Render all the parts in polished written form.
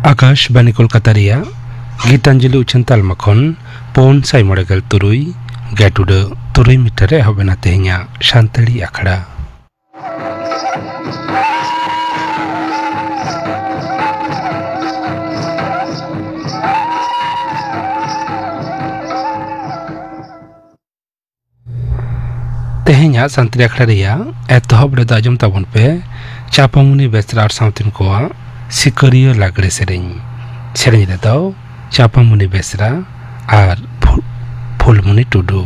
आकाशवाणी कोलकाता रिया गीतांजलि उछन तालमा खन पौन साई मड़ेगल तुरुई गेटुड तुरुई मीटर हबेना तेहኛ शांतड़ी आखड़ा तेहኛ शांतड़ी आखड़ा रिया एतहब रे दाजम ताबन पे चापामुनि बेसरार साउतिन कोआ सिकरियो लागड़े सेरेñ रे दो चापामुनि बेसरा और फुलमुनि टुडू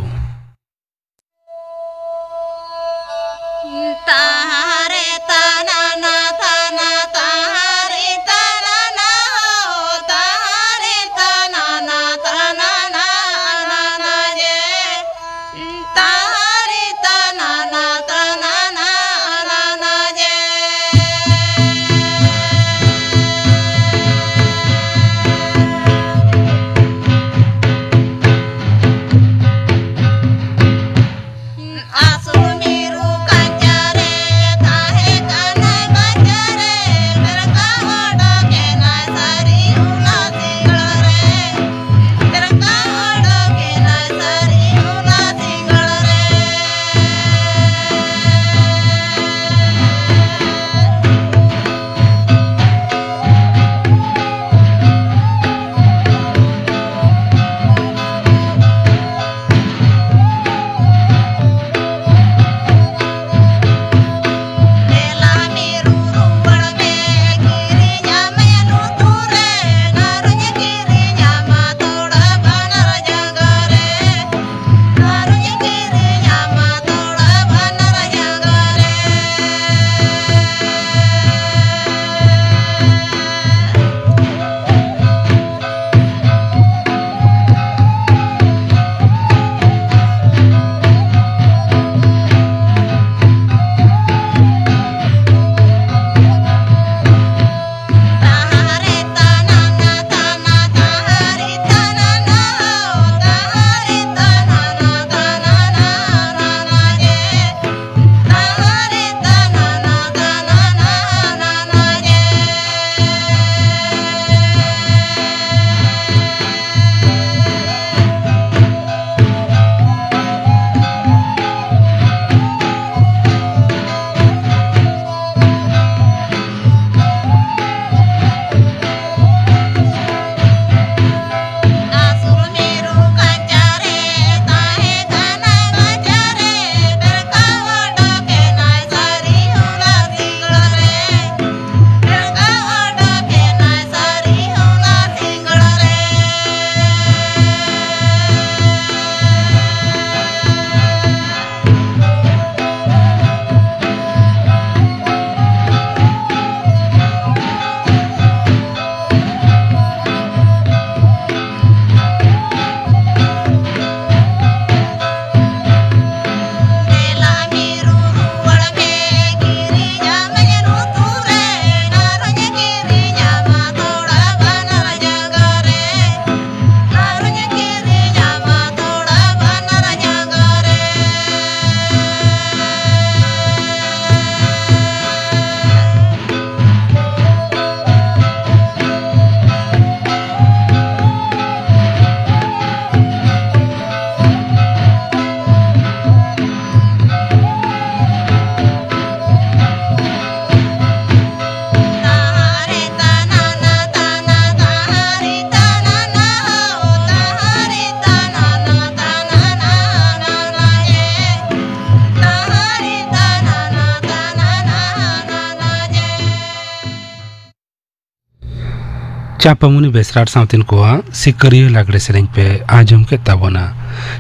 चापामुनि बेसरार साउतिन कोआ सिकरियो लागड़े सेरेñ पे आजम के ताबोना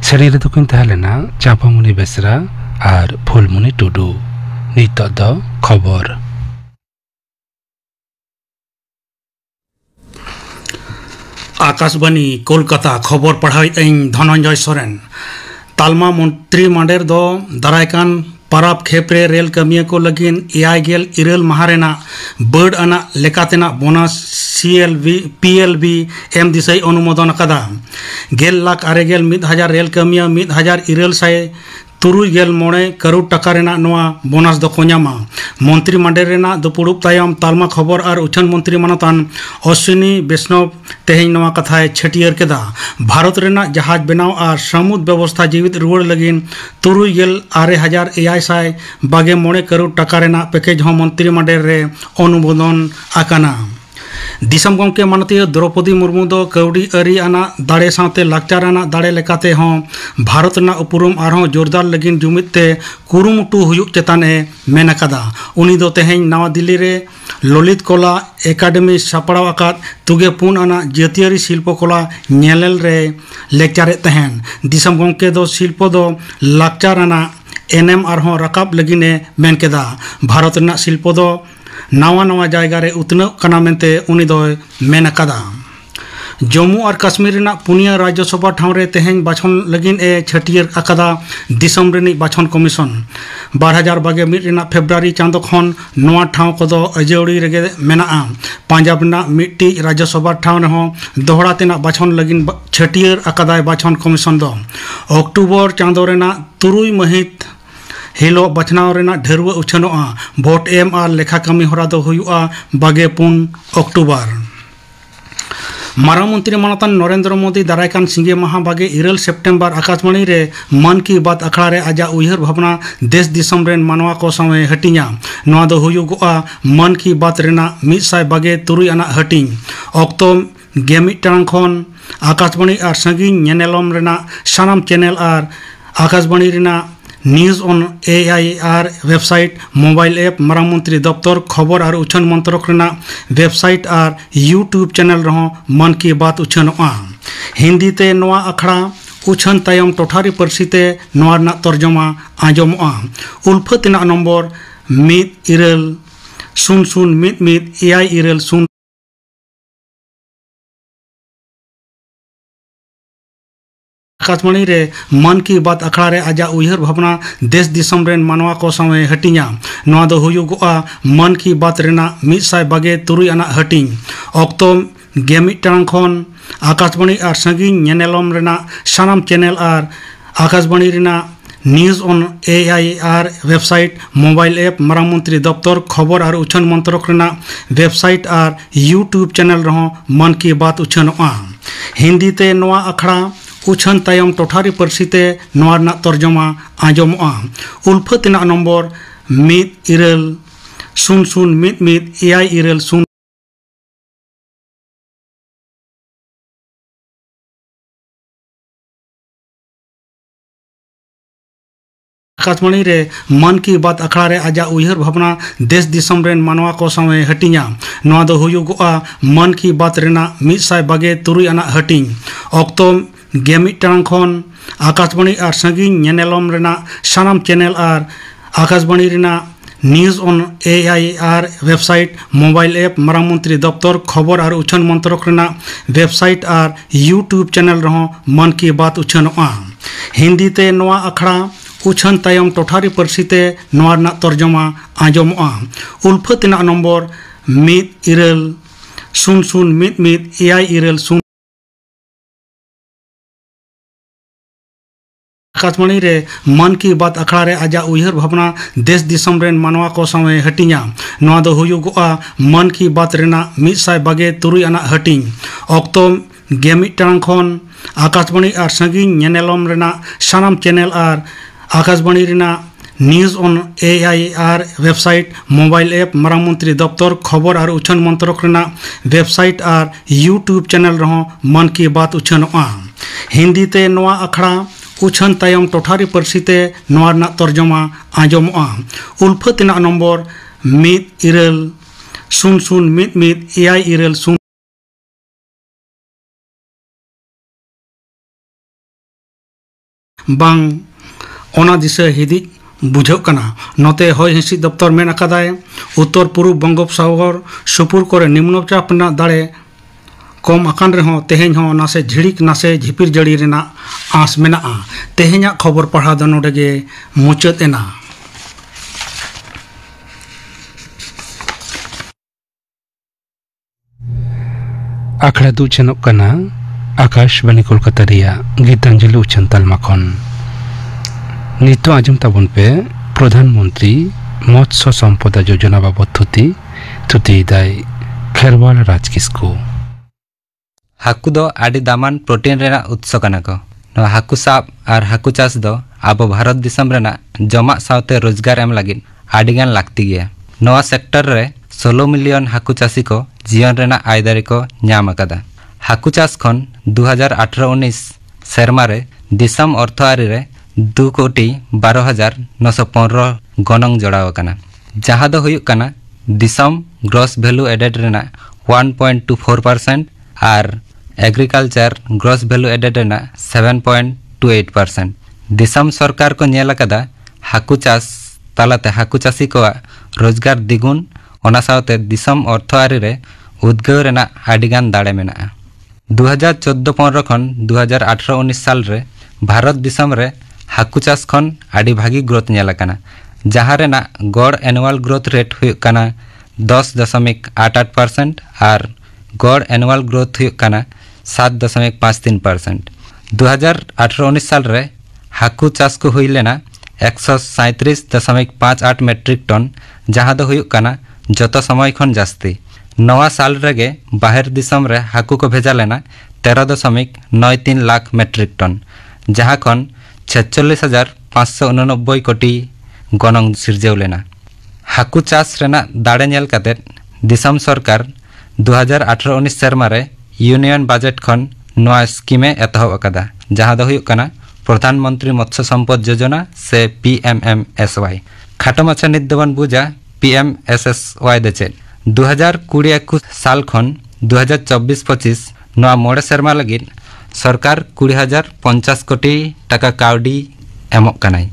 सेरेñ रे दुकिन तहलेना चापामुनि बेसरा और फुलमुनि टुडू नितो दो खबर आकाशवाणी कोलकाता खबर पढ़ाई धनंजय सोरेन तालमा मंत्री मांडेर दो दारायकान पाराब खेपरे रेल कमिया को लगिन एआईगेल इरल महारेना बर्ड आना लेकातेना बोनस पीएलबी एम दिसई अनुमोदन कदा 1,00,000 रेल कमिया 1,000 इरल साय 3.6 करोड़ टाका रेना नोआ बोनास दो को ᱧᱟᱢᱟ। मंत्री मंडल रेना दुपुड़ुब तायम तालमा खबर और उछन मंत्री मानतान अश्विनी वैष्णव तेहेñ नोआ कथाय छटियर केदा। भारत रेना जहाज बनाव और समुद्र व्यवस्था जीवित रुआड़ लगिन 3,6,823 करोड़ टाका रेना पैकेज हो मंत्री मंडल रे अनुमोदन आकाना। दिसम गमके माननीय द्रौपदी मुर्मू दो कौड़ी अरी आना दाड़े साथे लाकचार आना दाड़े लेकाते हों भारत ना उपरुम आरहों जोरदार लगिन जुमिते कुरुमुटु हुयुक चेताने मेन अकादा। उनी दो तेहेñ नवा दिल्ली रे ललित कला एकाडेमी सापड़ाव आकाद 4 आना जातीय शिल्पकला नेलेल रे लेक्चारे तहेन। दिसम गमके दो शिल्प दो लाकचार आना एनएम आरहों रकाब लगिने मेन केदा। भारत ना शिल्प दो नवा नवा जायगा रे उतनक कना मेनते उनी दो मेन अकादा। जम्मू और कश्मीर ना पुनिया राज्यसभा ठाव रे तेहेñ बाछन लगिन ए छटियर अकादा दिसम रेनी बाछन कमिशन। 2021 रेना फेब्रुआरी चांदो खन नवा ठाव कोदो अजौड़ी रेगे मेनाआ। पंजाब ना मिट्टी राज्यसभा ठाव रे हों दोहरा तेना बाछन लगिन छटियर अकादा बाछन कमिशन दो। अक्टूबर चांदो रेना 3 महित हिलो बचनाव रेना ढेरुआ उछनोआ। भोट एम और लेखा कमी होरा दो हुयुआ 24 अक्टूबर। मारांग मंत्री मानतान नरेंद्र मोदी दारायकान सिंगे माहा 2 सेप्टेम्बर आकाशवाणी रे मन की बात अखड़ा रे आजा उयहर भावना देश दिसम रेन मानवा को समय हटिया। नवा दो हुयुगोआ मन की बात रेना 123 आना हटिंग अक्तो 11 टांग खन आकाशवाणी और संगिन नेनेलम रेना सानाम चैनल और आकाशवाणी रेना news on AIR website mobile app मारांग मंत्री दफ्तर खबर और उछन मंत्रक रेना वेबसाइट और यूट्यूब चैनल रहो मन की बात उछनोआ। हिंदी ते नवा अखड़ा उछन तायम टोठारी परसीते नवा ना तर्जमा आंजमोआ। उल्फतिना नंबर 1-0-0-1-1 आकाशवाणी रे मन की बात अखड़ा रे आजा उयहर भावना देश दिसम रेन मानवा को समय हटिया। नवा दो हुयुगोआ मन की बात रेना 123 आना हटिंग अक्तो 11 टांग खन आकाशवाणी और संगिन नेनेलम रेना सानाम चैनल और आकाशवाणी रेना news on AIR website mobile app मारांग मंत्री दफ्तर खबर और उछन मंत्रक रेना वेबसाइट और यूट्यूब चैनल रहो मन की बात उछनोआ। हिंदी ते नवा अखड़ा उछन तायम टोठारी परसीते नवा ना तर्जमा आंजमोआ। उल्फतिना नंबर 1-0-0-1-1 आकाशवाणी रे मन की बात अखड़ा रे आजा उयहर भावना देश दिसम रेन मानवा को समय हटिया। नवा दो हुयुगोआ मन की बात रेना 123 आना हटिंग अक्तो 11 टांग खन आकाशवाणी और संगिन नेनेलम रेना सानाम चैनल और आकाशवाणी रेना news on AIR website mobile app मारांग मंत्री दफ्तर खबर और उछन मंत्रक रेना वेबसाइट और यूट्यूब चैनल रहो मन की बात उछनोआ। हिंदी ते नवा अखड़ा उछन तायम टोठारी परसीते नवा ना तर्जमा आंजमोआ। उल्फतिना नंबर 1-0-0-1-1 आकाशवाणी रे मन की बात अखड़ा रे आजा उयहर भावना देश दिसम रेन मानवा को समय हटिया। नवा दो हुयुगोआ मन की बात रेना 123 आना हटिंग अक्तो 11 टांग खन आकाशवाणी और संगिन नेनेलम रेना सानाम चैनल और आकाशवाणी रेना news on AIR website mobile app मारांग मंत्री दफ्तर खबर और उछन मंत्रक रेना वेबसाइट और यूट्यूब चैनल रहो मन की बात उछनोआ। हिंदी ते नवा अखड़ा उछन तायम टोठारी परसीते नवा ना तर्जमा आंजमोआ। उल्फतिना नंबर 1-0-0-1-1 बांग ओना दिशा हिदी बुझाना। नोते हय हिंसी दफ्तर मेन अकादाय उत्तर पूर्व बंगोपसागर सुपुर करे निम्नचाप ना दाड़े कम आकान रेहों तेहेñ हों नासे झिड़िक नासे झिपिर जड़ी रेना आस मेनाआ। तेहेñा खबर पढ़ा दो नोडेगे मुचाद एना। आखड़ा दु चनोक कना आकाशवाणी कोलकाता रिया गीतांजलि उछन तालमा खन नितो आजम ताबन पे प्रधानमंत्री मत्स्य संपदा योजना बाबद थुती दाय खेरवाल राज किस्कू हाकु दो आदि दामान प्रोटीन रेना उत्स कना को नवा हाकु साब और हाकु चास दो आबो भारत दिसम रेना जमा सावते रोजगार एम लगिन आदिगान लागती गया नवा सेक्टर रे 16 मिलियन हाकु चासी को जीवन रेना आयदारी को न्याम अकादा हाकु चास खन 2018-19 सेरमा रे दिसम अर्थआरी रे 2,12,915 गनंग जोड़ाव कना जहाँ दो हुयुक कना दिसम ग्रॉस वैल्यू एडेड रेना 1.24% और एग्रीकल्चर ग्रॉस वैल्यू एडेड रेना 7.28%। दिसम सरकार को नेल कदा हाकु चास तालाते हाकु चासी को रोजगार दिगुन ओना सावते दिसम अर्थआरी रे उद्गव रेना आडिगान दाड़े मेना 2014-15 खन 2018-19 साल रे भारत दिसम रे हाकु चास खन आडी भागी ग्रोथ नेल कना जहाँ रेना गड़ एनुअल ग्रोथ रेट हुयुक कना 10.88% और गड़ एनुअल ग्रोथ हुयुक कना 7.53%। 2018-19 साल रे हाकु चास को हुई लेना 137.58 मेट्रिक टन जहाँ दो हुयुक कना जतो समय खन जास्ती नवा साल रेगे बाहर दिसम रे हाकु को भेजा लेना 13.93 लाख मेट्रिक टन जहाँ खन 46,589 कोटी गनंग सिरजेव लेना हाकु चास रेना दाड़े नेल काते दिसम सरकार 2018-19 सेरमा रे यूनियन बजट खन नवा स्कीमे एतहब अकादा जहाँ दो हुयुक कना प्रधानमंत्री मत्स्य संपद योजना से PMMSY खाटो माछा नित दबन बुझा PMSSY दे 2020-21 साल खन 2024-25 नवा मोड़े सेरमा लगी सरकार 20,050 कोटी टाका काउडी एमक कनाई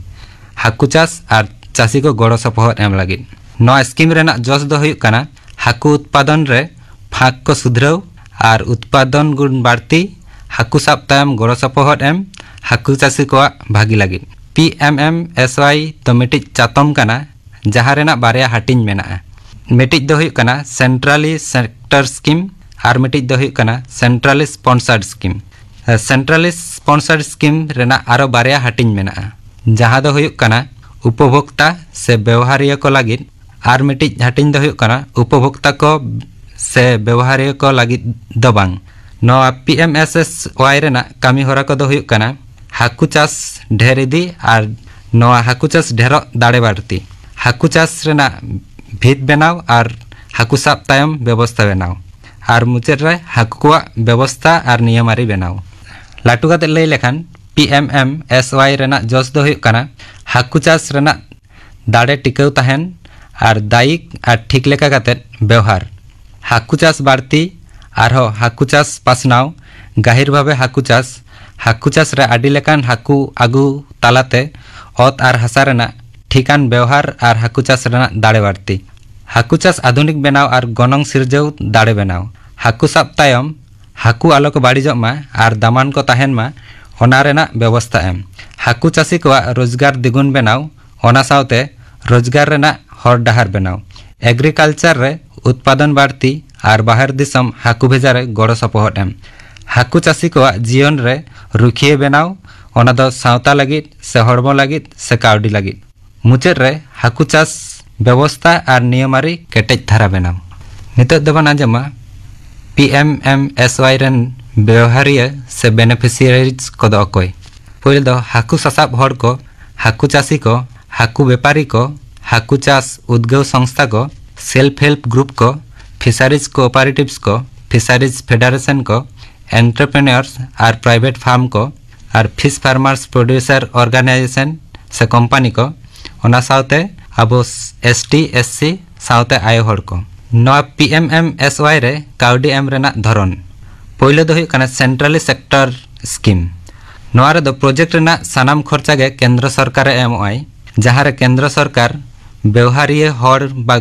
हाकु चास और चासी को गड़ो सपोहर एम लगी नवा स्कीम रेना जोश दो हुयुक कना हाकु उत्पादन रे फाक को सुधराव और उत्पादन गुण बाड़ती हाकु साब तायम गड़ो सपोहर एम हाकु चासी को भागी लगी PMMSY तो मिटिज चातम कना जहाँ रेना बारिया हाटिंग मेना मिटिज दो हुयुक कना सेंट्रली सेक्टर स्कीम और मिटिज दो हुयुक कना centrally sponsored scheme centrally sponsored scheme रेना आरो बारिया हाटिंग मेना जहाँ दो हुयुक कना उपभोक्ता से व्यवहारिया को लगी और मिटिज हाटिंग दो हुयुक कना उपभोक्ता को से व्यवहारिया को लगी दो बांग नवा PMSSY रेना कामी होरा को दो हुयुक कना हाकु चास ढेर इदी और नवा हाकु चास ढेर दाड़े बाड़ती हाकु चास रेना भीत बनाव और हाकु साब तायम व्यवस्था बनाव और मुचाद रे हाकु को व्यवस्था और नियमारी बनाव लाटू काते लई लेखान PMMSY रेना जोश दो हुयुक कना हाकु चास रेना दाड़े टिकाव तहन और दायिक और ठीक लेका काते व्यवहार हाकु चास बाड़ती और हाकु चास पासनाव गाहिर भावे हाकु चास रे आडी लेकान हाकु आगु तालाते ओत और हासा रेना ठिकान व्यवहार और हाकु चास रेना दाड़े बाड़ती हाकु चास आधुनिक बनाव और गनंग सिरजेव दाड़े बनाव हाकु साब तायम हाकु आलो को बाड़िजोग मा और दामान को तहन मा ओना रेना व्यवस्था एम हाकु चासी को रोजगार दिगुन बनाव ओना सावते रोजगार रेना हर डाहार बनाव एग्रीकल्चर रे उत्पादन बाड़ती और बाहर दिसम हाकु भेजा रे गड़ो सपोहट एम हाकु चासी को जीवन रे रुखिए बनाव ओना दो सावता लगी से हड़मो लगी से काउडी लगी मुचाद रे हाकु चास व्यवस्था और नियमारी केटेज धारा बनाव नितो दबन आजमा PMMSY रेन व्यवहारिया से बेनिफिशियरीज को दो अकोय पहले दो हाकु सासाब हड़ को हाकु चासी को हाकु व्यापारी को हाकु चास उद्गव संस्था को सेल्फ हेल्प ग्रुप को फिशरीज कोऑपरेटिव्स को फिशरीज फेडरेशन को एंटरप्रेन्योर्स और प्राइवेट फार्म को और फिश फार्मर्स प्रोड्यूसर ऑर्गेनाइजेशन से कंपनी को ओना सावते अब ST SC सावते आयो हड़ को नवा PMMSY रे काउडी एम रेना धरन पहले दो हुयुक कना सेंट्रली सेक्टर स्कीम नवा रे दो प्रोजेक्ट रेना सानाम खर्चा गे केंद्र सरकार एमओआई जहाँ रे केंद्र सरकार व्यवहारिये हड़ बा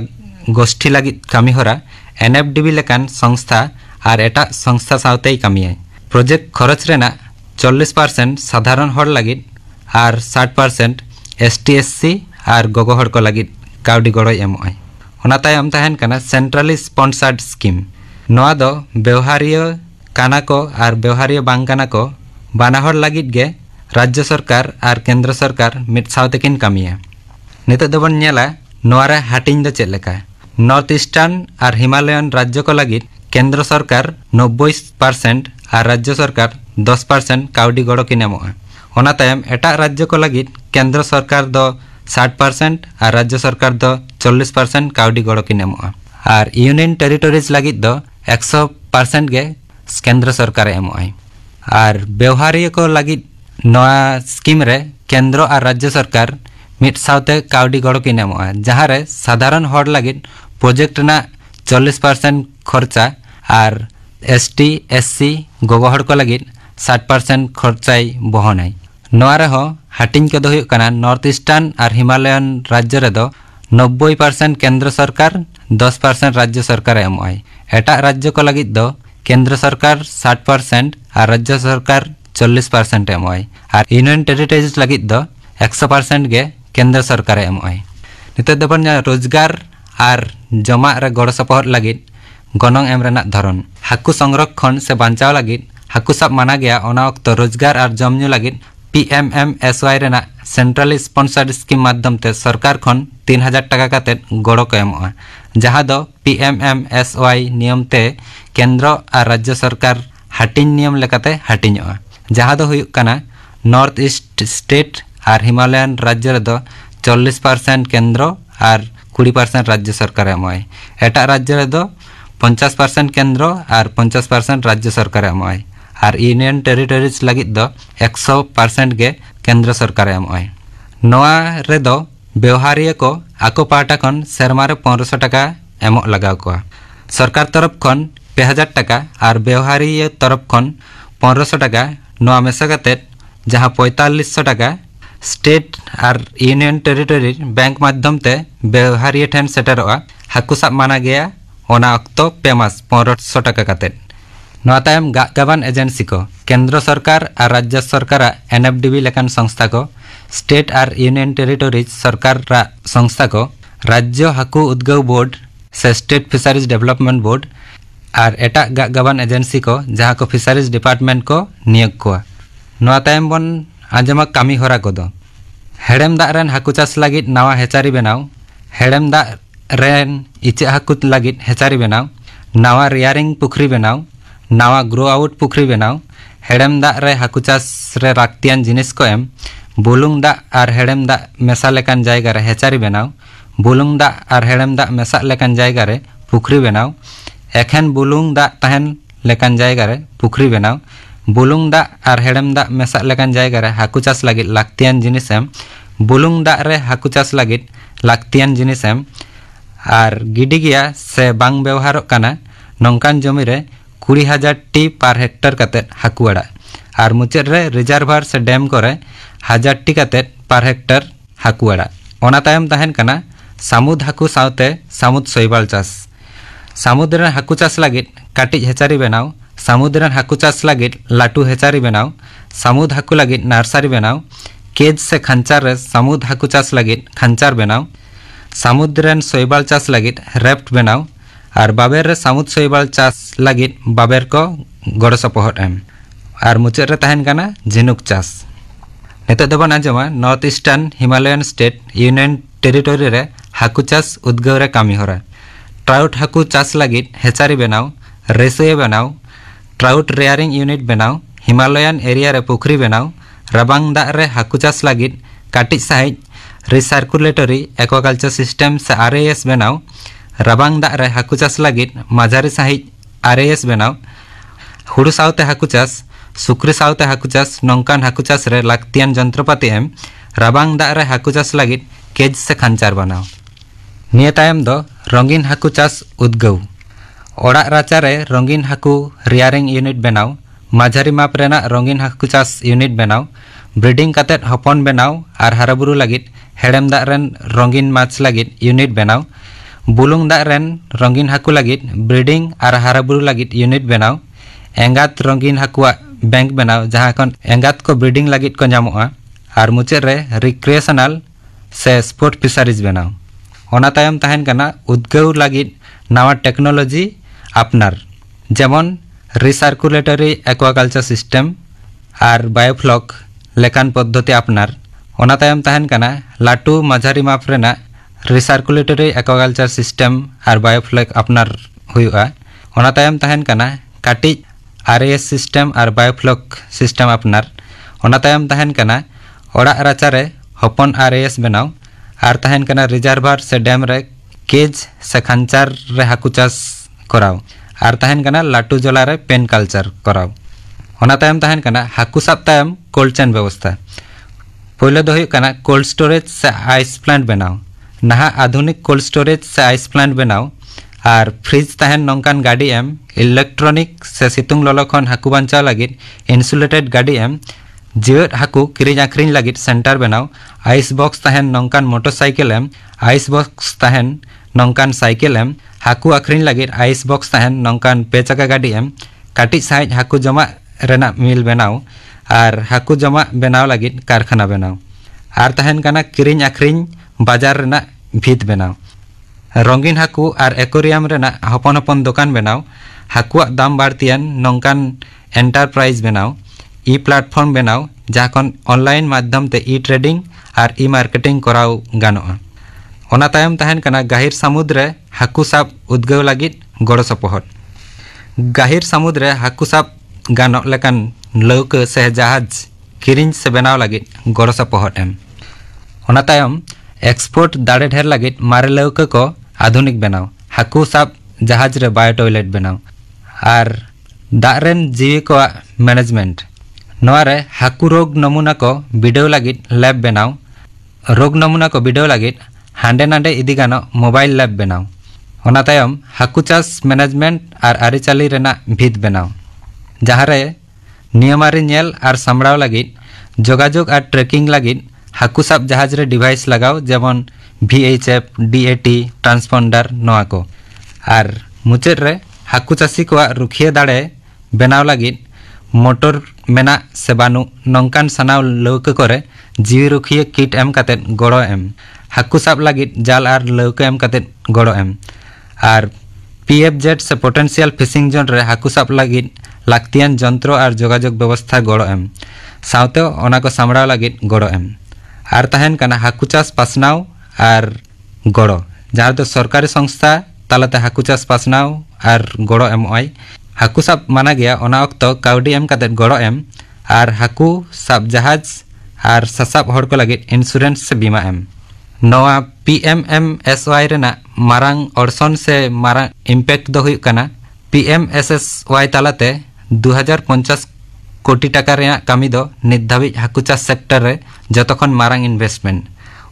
गोष्ठी लगी कामी होरा NFDB लेकान संस्था और एटा संस्था सावते कामियाय प्रोजेक्ट खरच रेना 40% साधारण हड़ लगी और 60% ST SC और गोगो हड़ को लगी काउडी गड़ो एमओआई ओना तायम तहन कना सेंट्रली स्पॉन्सर्ड स्कीम नवा दो व्यवहारिय काना को और व्यवहारिय बांग काना को बाना हड़ लगी गे राज्य सरकार और केंद्र सरकार मिद सावते किन कामिया नित दबन नेला नोरे हाटिंग द चेलेका नॉर्थ ईस्टर्न और हिमालयन राज्य को लगी केंद्र सरकार 90% और राज्य सरकार 10% काउडी गड़ो की नेमोआ ओना तायम एटा राज्य को लगी केंद्र सरकार दो 60% और राज्य सरकार दो 40% काउडी गड़ो की नेमोआ और यूनियन टेरिटोरीज लगी दो 100% गे केंद्र सरकार एमोआ और व्यवहारिय को लगी नवा स्कीम रे केंद्र और राज्य सरकार मिद सावते काउडी गड़ो की नेमोआ जहाँ रे साधारण हर लगी प्रोजेक्ट ना 40% खर्चा और ST SC गोगो हर को लगी 60% खर्चाई बहनाई नोआ रेहो हाटिंग के दो हुयुक काना नॉर्थ ईस्टर्न और हिमालयन राज्य रे दो 90% केंद्र सरकार 10% राज्य सरकार एमोआई एटा राज्य को लगी दो केंद्र सरकार 60% और राज्य सरकार 40% एमोआई और यूनियन टेरिटोरीज लगी दो 100% गे केंद्र सरकार एमोआई नित दबन रोजगार और जमा रे गड़ सपोहट लगी गनंग एम रेना धरन हाकु संरक्षण से बांचाव लगी हाकु सब माना गया ओना वक्त रोजगार और जमनु लगी PMMSY रेना सेंट्रल स्पॉन्सर्ड स्कीम माध्यम ते सरकार खन 3000 टाका काते गड़ो को एमोआ जहाँ दो PMMSY नियम ते केंद्र और राज्य सरकार हाटिंग नियम लेकाते हाटिंगोआ जहाँ दो हुयुक काना नॉर्थ ईस्ट स्टेट और हिमालयन राज्य रे दो 40% केंद्र और 20% राज्य सरकार एमोआई एटा राज्य रे दो 50% केंद्र और 50% राज्य सरकार एमोआई और यूनियन टेरिटोरीज लगी दो 100% गे केंद्र सरकार एमोआई नोआ रे दो व्यवहारिय को आको पाटा खन सेरमारे 1500 टाका एमो लगाव को सरकार तरफ खन 2000 टाका और व्यवहारिय तरफ खन 1500 टाका नोआ मेसा काते जहाँ 4500 टाका स्टेट और यूनियन टेरिटोरी बैंक माध्यम ते व्यवहारिय ठेन सेटरोआ हाकु सब माना गया ओना अक्तो पेमास 1500 टाका काते नोआ तायम गाबान एजेंसी को केंद्र सरकार और राज्य सरकार NFDB लेकान संस्था को स्टेट और यूनियन टेरिटोरीज सरकार संस्था को राज्य हाकु उद्गव बोर्ड से स्टेट फिशरीज डेवलपमेंट बोर्ड और एटा गाबान एजेंसी को जहाँ को फिशरीज डिपार्टमेंट को नियोग को नोआ तायम बन आजमा कामी होरा को दो हेड़ेम दा रेन हाकु चाष लगी नवा हेचारी बनाव हेड़ेम दा रेन इचे हाकु लगी हेचारी बनाव नवा रियारिंग पुखरी बनाव नवा ग्रो आउट पुखरी बनाव हेड़ेम दा रे हाकु चाष रे राक्तियान जिनिस को एम बुलुंग दा और हेड़ेम दा मेसा लेकान जायगा रे हेचारी बनाव बुलुंग दा और हेड़ेम दा मेसा लेकान जायगा रे पुखरी बनाव एखेन बुलुंग दा तहन लेकान जायगा रे पुखरी बनाव बुलुंग दा और हेड़ेम दा मेसा लेकान जायगा रे हाकु चाष लगी लाक्तियान जिनिस एम बुलुंग दा रे हाकु चाष लगी लाक्तियान जिनिस एम और गिडी गया से बांग व्यवहार काना नौकान जमी रे 20,000 टी पर हेक्टर काते हाकु अड़ा और मुचाद रे रिजर्वर से डैम करे 1000 टी काते पर हेक्टर हाकु अड़ा ओना तायम तहन काना सामुद हाकु सावते सामुद शैवाल चाष समुद्र हाकु चाष लगी काटिज हेचारी बनाव समुद्र हाकु चाष लगी लाटू हेचारी बनाव समुद हाकु लगी नार्सारी बनाव केज से खांचार रे समुद हाकु चाष लगी खांचार बनाव समुद्र शैवाल चाष लगी रेफ्ट बनाव और बाबेर रे समुद शैवाल चाष लगी बाबेर को गड़ सपोहट एम और मुचाद रे तहन काना झिनुक चाष नित दबन आजमा north eastern Himalayan state union territory रे हाकु चाष उद्गव रे कामी होरा ट्राउट हाकु चाष लगी हेचारी बनाव रेसोए बनाव ट्राउट रेयरिंग यूनिट बनाव हिमालयन एरिया रे पुखरी बनाव रबांग दा रे हाकु चाष लगी काटिज साहिज रिसार्कुलेटरी एक्वाकल्चर सिस्टम से RAS बनाव रबांग दा रे हाकु चाष लगी माझारी साहिज RAS बनाव हुड़ू सावते हाकु चाष सुक्री सावते हाकु चाष नौकान हाकु चाष रे लाक्तियान जंत्रपाति एम रबांग दा रे हाकु चाष लगी केज से खांचार बनाव निया तायम दो रंगीन हाकु चाष उद्गव ओड़ा राचा रे रंगीन हाकु रियारिंग यूनिट बनाव माझारी माप रेना रंगीन हाकु चाष यूनिट बनाव ब्रीडिंग कातेट हपन बनाव और हाराबुरु लगी हेड़ेम दा रेन रंगीन माछ लगी यूनिट बनाव बुलुंग दा रेन रंगीन हाकु लगी ब्रीडिंग और हाराबुरु लगी यूनिट बनाव एंगात रंगीन हाकुआ बैंक बनाव जहाँ खन एंगात को ब्रीडिंग लगी को नामोआ और मुचाद रे रिक्रिएशनल से स्पोर्ट फिशरीज बनाव ओना तायम तहन काना उद्गव लगी नवा टेक्नोलॉजी अपनार जेमन रिसार्कुलेटरी एक्वाकल्चर सिस्टम और बायोफ्लॉक लेकान पद्धति अपनार ओना तायम तहन कना लाटू मझारी माप रेना रिसार्कुलेटरी एक्वाकल्चर सिस्टम और बायोफ्लॉक अपनार हुआ ओना तायम तहन कना काटी आरएस सिस्टम और बायोफ्लॉक सिस्टम अपनार ओना तायम तहन कना ओड़ा राचारे हपन आरएस बनाव और तहन कना रिजर्वर से डैम रे केज से खंचार रे हाकू चाष कराव और तहन कना लाटू जला रे पेन कल्चर कराव ओना तायम तहन कना हाकू साब तायम कोल्ड चेन व्यवस्था पहले दो कना कोल्ड स्टोरेज से आइस प्लांट बनाव नहा आधुनिक कोल्ड स्टोरेज से आइस प्लांट बनाव और फ्रिज तहन नौकान गाड़ी एम इलेक्ट्रॉनिक से सितुंग ललो खन हाकू बांचाव लगित इंसुलेटेड गाड़ी एम जीवत हाकू किरिंग आखरिंग लगित सेंटर बनाव आइस बॉक्स तहन नौकान मोटरसाइकिल एम आइस बॉक्स तहन नौकान साइकिल एम हाकू आखरिंग लगित आइस बॉक्स तहन नौकान पे चका गाड़ी एम काटी साइज हाकू जमा रेना मिल बनाव और हाकू जमा बनाव लगित कारखाना बनाव और तहन कना किरिंग आखरिंग बाजार रेना भीत बनाव रंगीन हाकू और एक्वेरियम रेना हपन हपन दुकान बनाव हाकुआ दाम बाड़तियान नौकान एंटरप्राइज बनाव ई प्लेटफॉर्म बनाव जहाँ ऑनलाइन माध्यम ते ई ट्रेडिंग और ई मार्केटिंग कराव गानोआ ओना तायम तहन कना गाहिर समुद्र हाकू साब उद्गव लगित गड़ो सपोहट गाहिर समुद्र हाकू साब गानो लेकान लौका से जहाज किरिंग से बनाव लगित गड़ो सपोहट एम ओना तायम एक्सपोर्ट दाड़े ढेर लगित मारे लौका को आधुनिक बनाव हाकू साब जहाज रे बायो टॉयलेट बनाव और दारेन जीवी को मैनेजमेंट नोरे हाकू रोग नमूना को बिडेव लगित लैब बनाव रोग नमूना को बिडेव लगित हांडे नांडे इदी गानो मोबाइल लैब बनाव ओना तायम हाकू चाष मैनेजमेंट और आरिचाली रेना भीत बनाव जहाँ रे नियमारी नेल और सामड़ाव लगित जोगाजोग और ट्रेकिंग लगित हाकू साब जहाज रे डिवाइस लगाव जेमन VHF DAT ट्रांसपोंडर नोआ को और मुचाद रे हाकू चाषी को रुखिया दाड़े बनाव लगित मोटर मेना से बानु नौकान सनाव लौका करे जीवी रुखिया किट एम कातेत गड़ो एम हाकू साब लगित जाल और लौका एम कातेत गड़ो एम और PFZ से पोटेंशियल फिशिंग जोन रे हाकू साब लगित लाक्तियान जंत्रो और जोगाजोग व्यवस्था गड़ो एम सावते ओना को सामड़ाव लगित गड़ो एम और तहन कना हाकू चाष पासनाव और गड़ो जहाँ दो सरकारी संस्था तालाते हाकू चाष पासनाव और गड़ो एम ओय हाकू साब माना गया ओना अक्तो काउडी एम कातेत गड़ो एम और हाकू साब जहाज और सासाब हड़ को लगित इंश्योरेंस से बीमा एम नोआ PMMSY रेना मारांग अड़सन से मारांग इम्पैक्ट दो हुई कना PMSSY तालाते 2050 कोटी टाका रेना कामी दो नित धाबिज हाकू चाष सेक्टर रे जतखन मारांग इन्वेस्टमेंट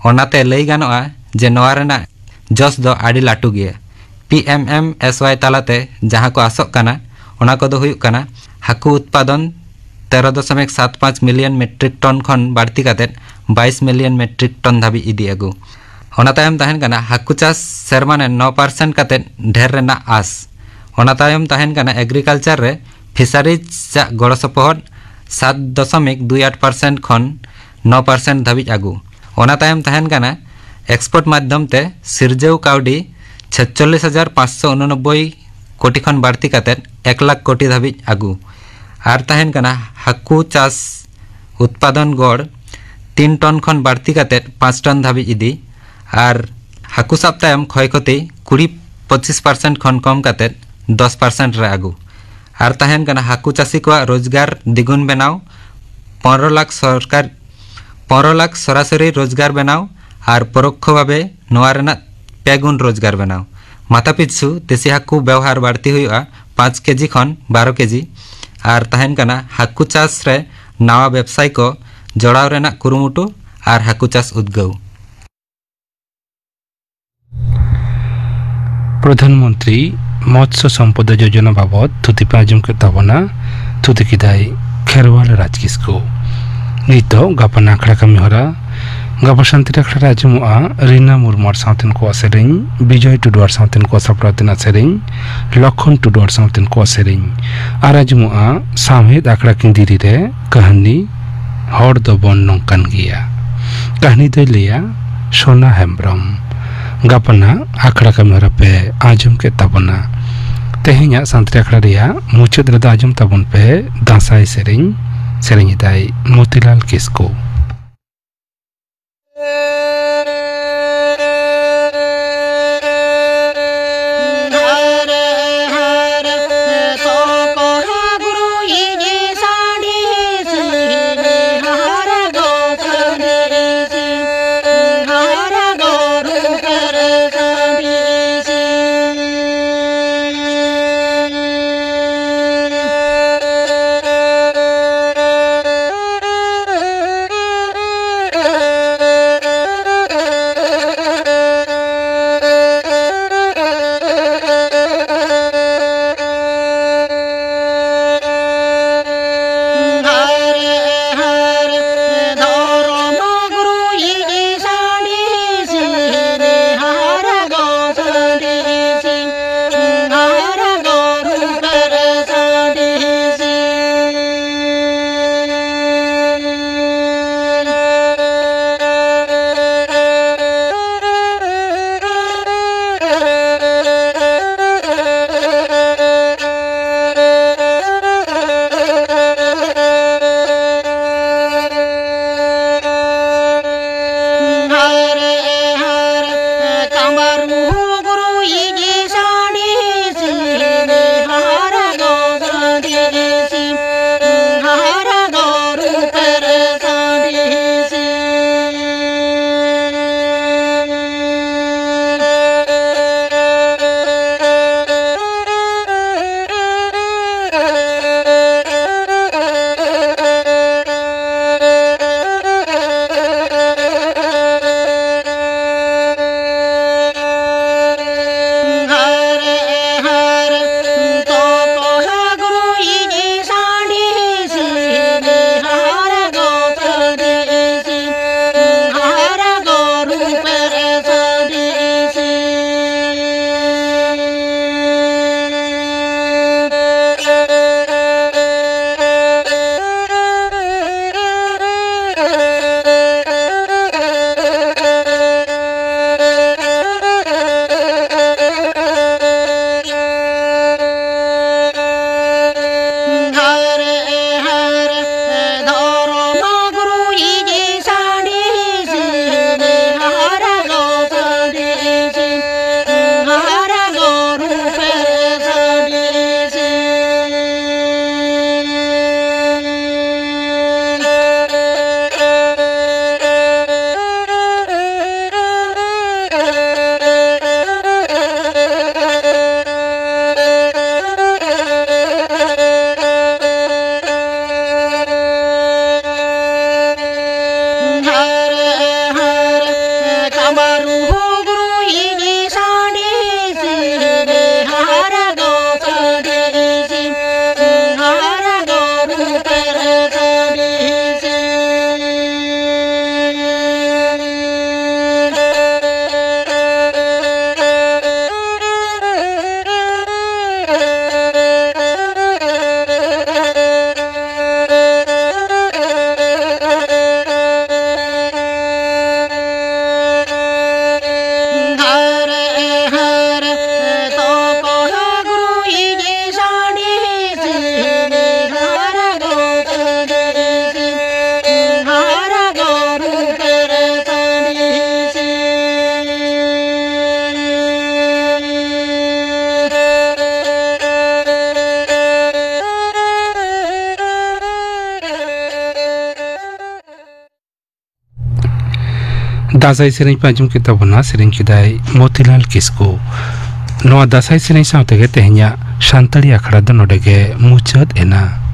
ओनाते लई गानोआ जे नोआ रेना जस दो आड़ी लाटू गया PMMSY तालाते जहाँ को आसोक कना ओना को दो हुई कना हाकू उत्पादन 13.75 मिलियन मेट्रिक टन खन बाड़ती कातेत 22 मिलियन मेट्रिक टन धाबी इदी अगु ओना तायम तहन कना हाकू चाष सेरमाने 9% कातेत ढेर रेना आस ओना तायम तहन कना एग्रीकल्चर रे फिशारिज जा गड़ो सपोहट 7.28% खन 9% धाबी अगु ओना तायम तहन कना एक्सपोर्ट माध्यम ते सिरजेव काउडी 46,589 कोटी खन बाड़ती कातेत 1 लाख कोटी धाबी अगु और तहन कना हाकू चाष उत्पादन गड़ 3 टन खन बाड़ती कातेत 5 टन धाबी इदी और हाकू साब तायम क्षय क्षति 20-25% खन कम कातेत 10% रे अगु और तहन कना हाकू चाषी को रोजगार द्विगुण बनाव 15 लाख सरासरी रोजगार बनाव और परोक्ष भावे नोआ रेना 2 गुण रोजगार बनाव माथा पिछु देसी हाकू व्यवहार बाड़ती हुआ 5 केजी खन 12 केजी और तहन कना हाकू चाष रे नवा व्यवसाय को जोड़ाव रेना कुरुमुटु और हाकू चाष उद्गव प्रधानमंत्री मत्स्य संपदा योजना बाबद थुति पाजम के तबना थुति किदाई खेरवाल राजकिसको नीतो गापन आखड़ा कमी हरा गापा शांति आखड़ा राजमुआ रीना मुर्मर साउथन को सेरिंग विजय टुडुआर साउथन को सप्रतना सेरिंग लखन टुडुआर साउथन को सेरिंग आ राजमुआ सामहेद आखड़ा किंदिरी रे कहानी हर दो बन नंकान गिया कहानी दो लिया सोना हेम्ब्रम गापना आखड़ा कमी हरा पे आजम के तबना तेहेኛ शांति आखड़ा रिया मुचाद रे आजम तबन पे दासाई सेरिंग सेरेंगे दाई मोतीलाल किस्को दासाई सेरें पांचम किताबना सेरें किदाई मोतीलाल किस्को नवा दासाई सेरें सावते तेहन्या शांतड़ी आखड़ा दो नोडेगे मुचाद एना।